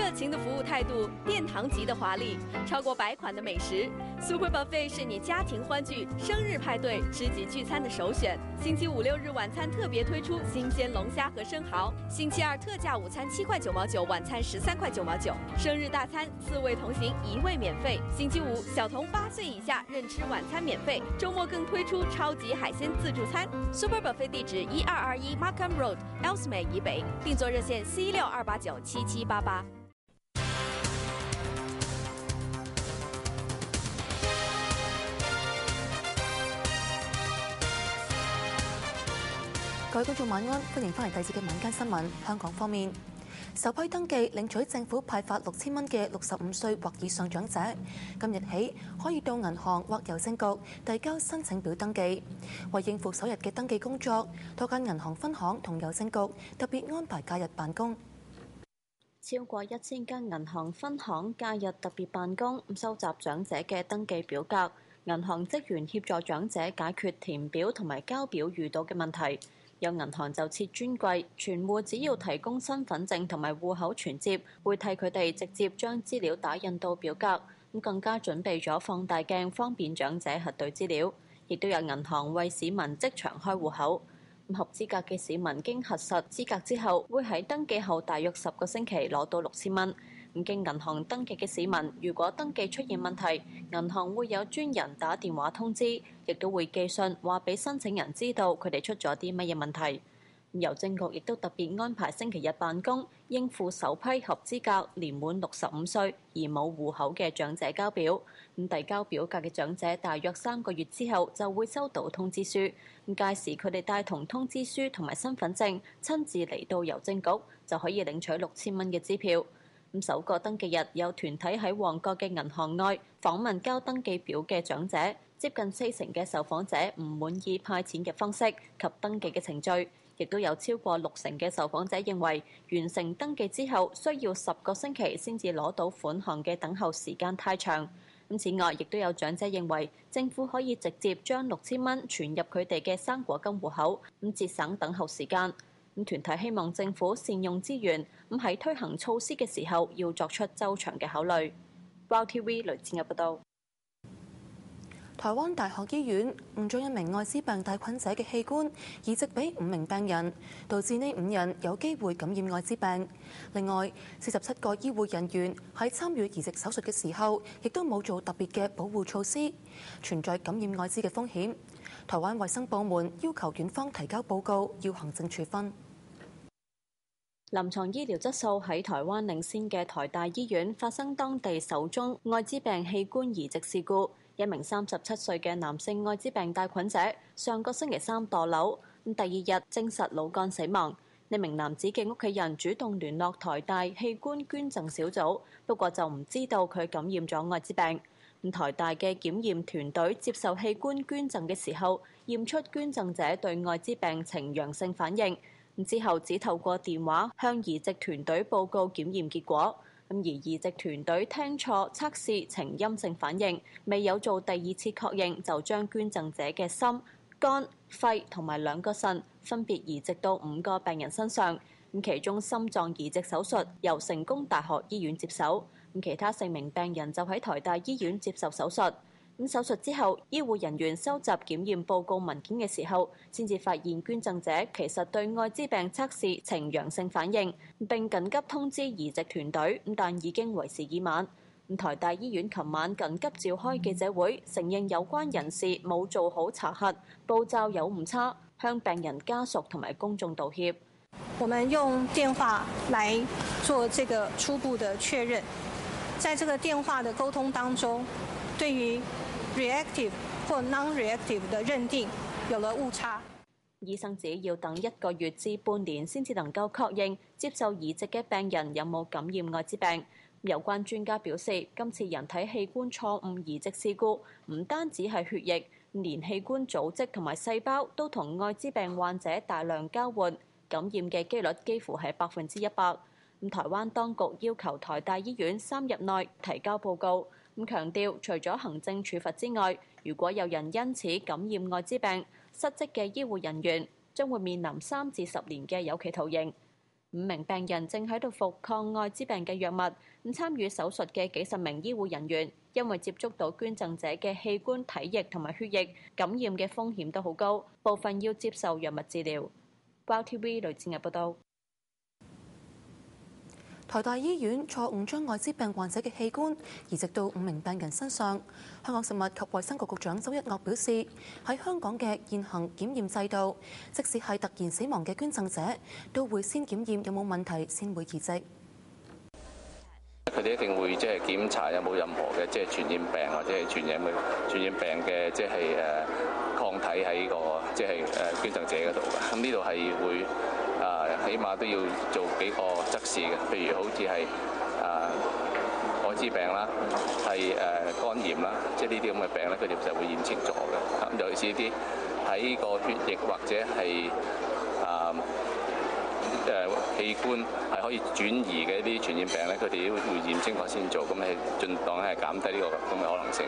热情的服务态度，殿堂级的华丽，超过100款的美食。Super Buffet 是你家庭欢聚、生日派对、知己聚餐的首选。星期5、6日晚餐特别推出新鲜龙虾和生蚝，星期2特价午餐7块9毛9，晚餐13块9毛9，生日大餐4位同行1位免费。星期5小童8岁以下任吃晚餐免费，周末更推出超级海鲜自助餐。Super Buffet 地址1221 Markham Road Elsmere 以北，订座热线416-289-7788。各位觀眾晚安，歡迎翻嚟第二節嘅晚間新聞。香港方面，首批登記領取政府派發6000蚊嘅65歲或以上長者，今日起可以到銀行或郵政局遞交申請表登記。為應付首日嘅登記工作，多間銀行分行同郵政局特別安排假日辦公。超過1000間銀行分行假日特別辦公，收集長者嘅登記表格。銀行職員協助長者解決填表同埋交表遇到嘅問題。有銀行就設專櫃，存戶只要提供身份證同埋戶口存摺，會替佢哋直接將資料打印到表格。更加準備咗放大鏡，方便長者核對資料。亦都有銀行為市民即場開戶口。合資格嘅市民經核實資格之後，會喺登記後大約10個星期攞到6000蚊。經銀行登記嘅市民，如果登記出現問題，銀行會有專人打電話通知，亦都會寄信話俾申請人知道佢哋出咗啲乜嘢問題。郵政局亦都特別安排星期日辦公，應付首批合資格年滿65歲而冇戶口嘅長者交表。遞交表格嘅長者大約3個月之後就會收到通知書。屆時佢哋帶同通知書同埋身份證，親自嚟到郵政局就可以領取6000蚊嘅支票。首個登記日，有團體喺旺角嘅銀行外訪問交登記表嘅長者，接近40%嘅受訪者唔滿意派錢嘅方式及登記嘅程序，亦都有超過60%嘅受訪者認為完成登記之後需要10個星期先至攞到款項嘅等候時間太長。此外，亦都有長者認為政府可以直接將6000蚊存入佢哋嘅生果金戶口，節省等候時間。團體希望政府善用資源，喺推行措施嘅時候要作出周詳嘅考慮。ViuTV 雷戰日報道。台灣大學醫院誤將1名愛滋病帶菌者嘅器官移植俾5名病人，導致呢5人有機會感染愛滋病。另外，47個醫護人員喺參與移植手術嘅時候，亦都冇做特別嘅保護措施，存在感染愛滋嘅風險。台灣衛生部門要求院方提交報告，要行政處分。臨床醫療質素喺台灣領先嘅台大醫院發生當地首宗愛滋病器官移植事故。1名37歲嘅男性愛滋病帶菌者上個星期3墮樓，第2日證實腦幹死亡。呢名男子嘅屋企人主動聯絡台大器官捐贈小組，不過就唔知道佢感染咗愛滋病。台大嘅檢驗團隊接受器官捐贈嘅時候，驗出捐贈者對愛滋病呈陽性反應，之後只透過電話向移植團隊報告檢驗結果。而移植團隊聽錯測試呈陰性反應，未有做第2次確認，就將捐贈者嘅心、肝、肺同埋2個腎分別移植到5個病人身上。其中心臟移植手術由成功大學醫院接手，其他4名病人就喺台大醫院接受手術。手術之後，醫護人員收集檢驗報告文件嘅時候，先至發現捐贈者其實對愛滋病測試呈陽性反應，並緊急通知移植團隊，但已經為時已晚。台大醫院琴晚緊急召開記者會，承認有關人士冇做好查核，步驟有誤差，向病人家屬同埋公眾道歉。我們用電話來做這個初步的確認，在這個電話的溝通當中，對於reactive 或 non-reactive 的認定有了誤差。醫生只要等1個月至半年先至能夠確認接受移植嘅病人有冇感染愛滋病。有關專家表示，今次人體器官錯誤移植事故唔單止係血液，連器官組織同埋細胞都同愛滋病患者大量交換，感染嘅機率幾乎係100%。台灣當局要求台大醫院3日內提交報告。強調，除咗行政處罰之外，如果有人因此感染愛滋病，失職嘅醫護人員將會面臨3至10年嘅有期徒刑。5名病人正喺度服抗愛滋病嘅藥物，參與手術嘅幾十名醫護人員，因為接觸到捐贈者嘅器官、體液同埋血液，感染嘅風險都好高，部分要接受藥物治療。ViuTV 雷志毅報道。台大醫院錯誤將愛滋病患者嘅器官移植到5名病人身上。香港食物及衛生局局長周一嶽表示，喺香港嘅現行檢驗制度，即使係突然死亡嘅捐贈者，都會先檢驗有冇問題先會移植。佢哋一定會檢查有冇任何嘅傳染病或者係傳染病嘅抗體喺個捐贈者嗰度嘅。咁呢度係會起碼都要做幾個測試嘅，譬如好似係愛滋病啦，係肝炎啦，呢啲咁嘅病咧，佢哋就會驗清楚嘅。尤其是啲喺個血液或者係器官係可以轉移嘅一啲傳染病咧，佢哋都會驗清楚先做，咁係盡量係減低呢個咁嘅可能性。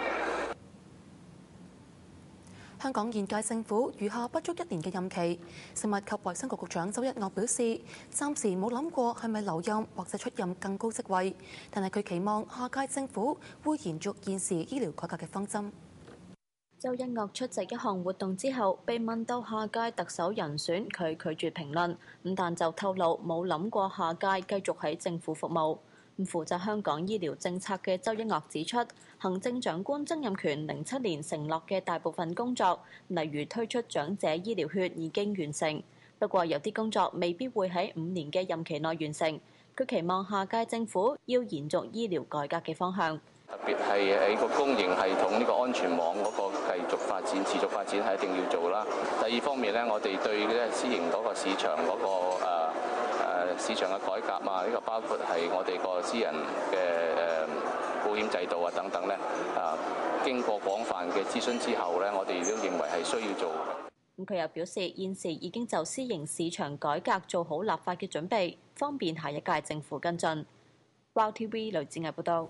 香港現屆政府餘下不足1年嘅任期，食物及衛生局局長周一嶽表示，暫時冇諗過係咪留任或者出任更高職位，但係佢期望下屆政府會延續現時醫療改革嘅方針。周一嶽出席一項活動之後，被問到下屆特首人選，佢拒絕評論，但就透露冇諗過下屆繼續喺政府服務。負責香港醫療政策嘅周一嶽指出，行政長官曾蔭權07年承諾嘅大部分工作，例如推出長者醫療券已經完成，不過有啲工作未必會喺5年嘅任期內完成。佢期望下屆政府要延續醫療改革嘅方向。特別係喺個公營系統呢個安全網嗰個繼續發展、持續發展係一定要做啦。第二方面咧，我哋對私營嗰個市場嗰個市場嘅改革啊，呢個包括係我哋個私人嘅保險制度啊等等咧，經過廣泛嘅諮詢之後咧，我哋都認為係需要做。佢又表示，現時已經就私營市場改革做好立法嘅準備，方便下一屆政府跟進。ViuTV 雷志毅報道。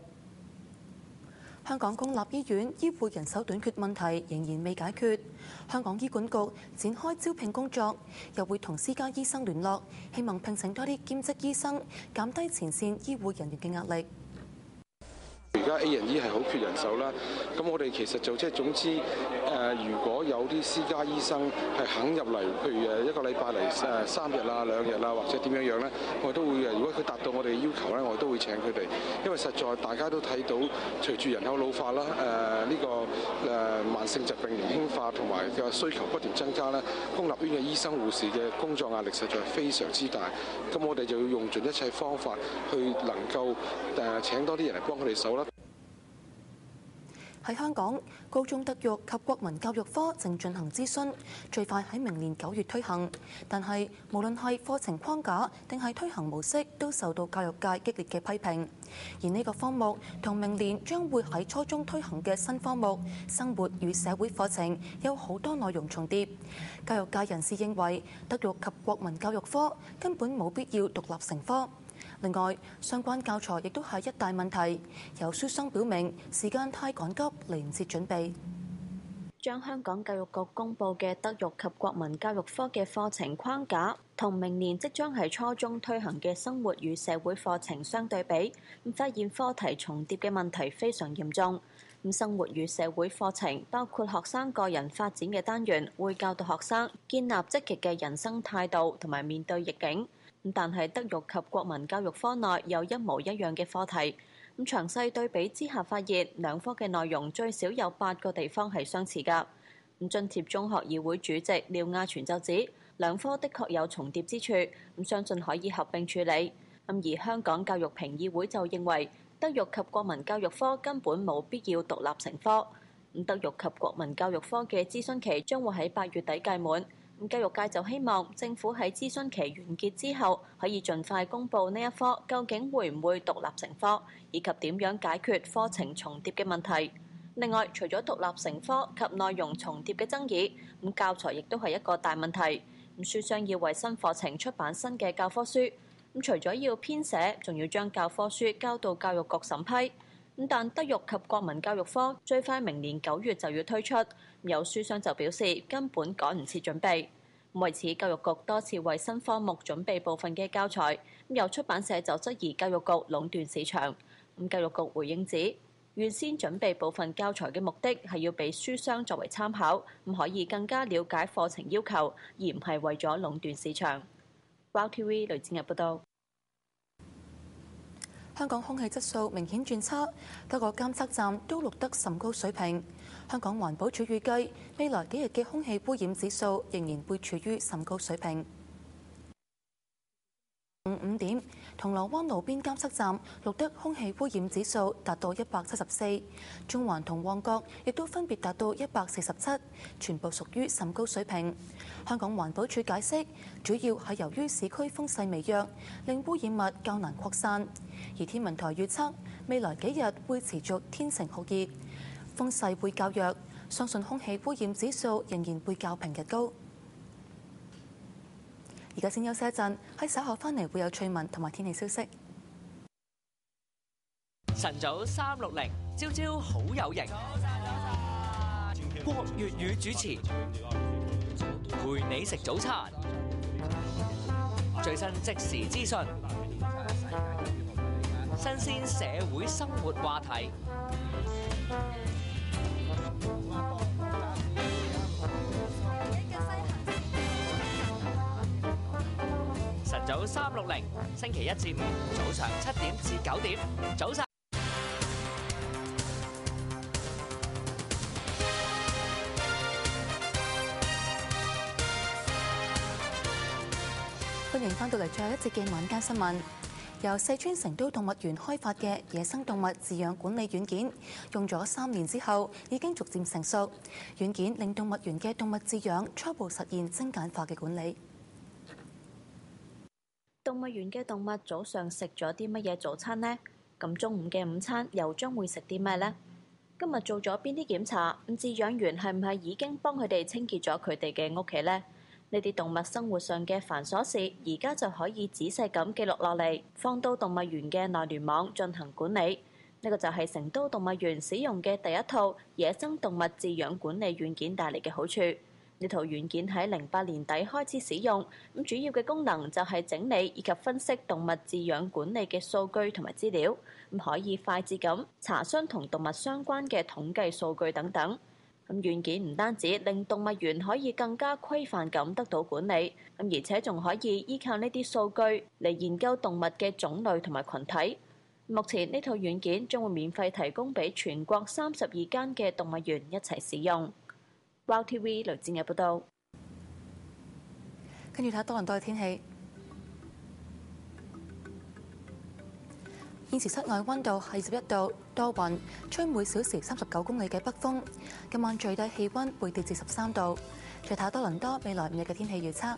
香港公立醫院醫護人手短缺問題仍然未解決，香港醫管局展開招聘工作，又會同私家醫生聯絡，希望聘請多啲兼職醫生，減低前線醫護人員嘅壓力。而家 A 人醫係好缺人手啦，咁我哋其實就總之如果有啲私家醫生係肯入嚟，譬如1個禮拜嚟3日啊、2日啊，或者點樣咧，我哋都會如果佢達到我哋嘅要求咧，我哋都會請佢哋，因為實在大家都睇到，隨住人口老化啦，呢個慢性疾病年輕化同埋嘅需求不斷增加咧，公立醫院嘅醫生護士嘅工作壓力實在非常之大，咁我哋就要用盡一切方法去能夠請多啲人嚟幫佢哋手啦。喺香港，高中德育及國民教育科正進行諮詢，最快喺明年9月推行。但係無論係課程框架定係推行模式，都受到教育界激烈嘅批評。而呢個科目同明年將會喺初中推行嘅新科目生活與社會課程有好多內容重疊。教育界人士認為，德育及國民教育科根本冇必要獨立成科。另外，相關教材亦都係一大問題，有書生表明時間太趕急，嚟唔切準備。將香港教育局公佈嘅德育及國民教育科嘅課程框架同明年即將喺初中推行嘅生活與社會課程相對比，發現課題重疊嘅問題非常嚴重。生活與社會課程包括學生個人發展嘅單元，會教導學生建立積極嘅人生態度同埋面對逆境。但係德育及國民教育科內有一模一樣嘅課題，詳細對比之下發現兩科嘅內容最少有8個地方係相似㗎。津貼中學議會主席廖亞全就指，兩科的確有重疊之處，相信可以合併處理。而香港教育評議會就認為，德育及國民教育科根本冇必要獨立成科。德育及國民教育科嘅諮詢期將會喺8月底屆滿。教育界就希望政府喺諮詢期完結之後，可以盡快公佈呢一科究竟會唔會獨立成科，以及點樣解決課程重疊嘅問題。另外，除咗獨立成科及內容重疊嘅爭議，教材亦都係一個大問題。書商要為新課程出版新嘅教科書，除咗要編寫，仲要將教科書交到教育局審批。但德育及國民教育科最快明年9月就要推出，有書商就表示根本趕唔切準備。為此，教育局多次為新科目準備部分嘅教材，有出版社就質疑教育局壟斷市場。教育局回應指，原先準備部分教材嘅目的係要俾書商作為參考，可以更加了解課程要求，而唔係為咗壟斷市場。ViuTV 雷展日報道。香港空氣質素明顯轉差，多個監測站都錄得甚高水平。香港環保署預計未來幾日嘅空氣污染指數仍然會處於甚高水平。5點，銅鑼灣路邊監測站錄得空氣污染指數達到174，中環同旺角亦都分別達到147，全部屬於甚高水平。香港環保署解釋，主要係由於市區風勢微弱，令污染物較難擴散。而天文台預測未來幾日會持續天晴酷熱，風勢會較弱，相信空氣污染指數仍然會較平日高。而家先休息一陣，喺稍後翻嚟會有趣聞同埋天氣消息。晨早360，朝朝好有型。郭粵語主持，陪你食早餐。最新即時資訊，新鮮社會生活話題。晨早360，星期1至5早上7點至9點，早晨。歡迎翻到嚟最後一節嘅晚間新聞。由四川成都動物園開發嘅野生動物飼養管理軟件，用咗3年之後，已經逐漸成熟。軟件令動物園嘅動物飼養初步實現精簡化嘅管理。動物園嘅動物早上食咗啲乜嘢早餐呢？咁中午嘅午餐又將會食啲咩呢？今日做咗邊啲檢查？飼養員係唔係已經幫佢哋清潔咗佢哋嘅屋企呢？呢啲動物生活上嘅繁瑣事，而家就可以仔細咁記錄落嚟，放到動物園嘅內聯網進行管理。呢個就係成都動物園使用嘅第一套野生動物飼養管理軟件帶嚟嘅好處。呢套軟件喺08年底開始使用，咁主要嘅功能就係整理以及分析動物飼養管理嘅數據同埋資料，咁可以快捷咁查詢同動物相關嘅統計數據等等。咁軟件唔單止令動物園可以更加規範咁得到管理，咁而且仲可以依靠呢啲數據嚟研究動物嘅種類同埋群體。目前呢套軟件將會免費提供俾全國32間嘅動物園一齊使用。ViuTV 雷戰日報道。跟住睇多倫多嘅天氣。現時室外溫度係21度，多雲，吹每小時39公里嘅北風。今晚最低氣溫會跌至13度。再睇多倫多未來5日嘅天氣預測。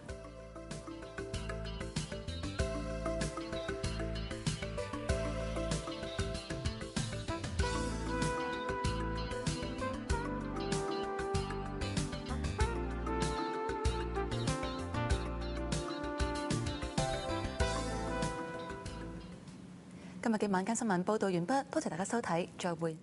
今日嘅晚間新聞報導完畢，多謝大家收睇，再會。